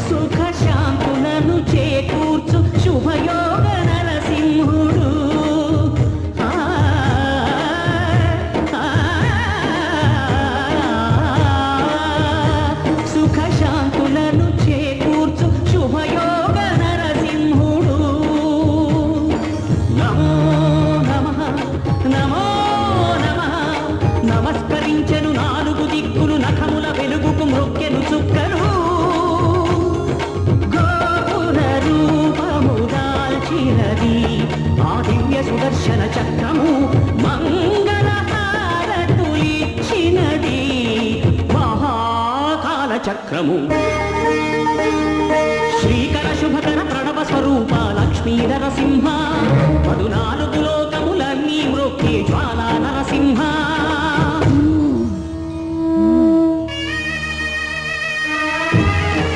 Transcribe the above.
సుఖ శాంతులను చేకూర్చు శుభయోగ నరసింహుడు. సుఖ శాంతులను చేకూర్చు శుభయోగ నరసింహుడు. నమో నమః నమో నమః. నమస్కరించెను నాలుగు దిక్కులు నఖముల వెలుగుకు మృక్కెను చుక్కలు. గోపుర రూపము దాల్చినది ఆ దివ్య సుదర్శన చక్రము. మంగళ హారతులిచ్చినది మహాకాల చక్రము. శ్రీకర శుభకర ప్రణవ స్వరూప లక్ష్మీ నరసింహ. 14 లోకములన్నీ మ్రొక్కే జ్వాలా నరసింహ.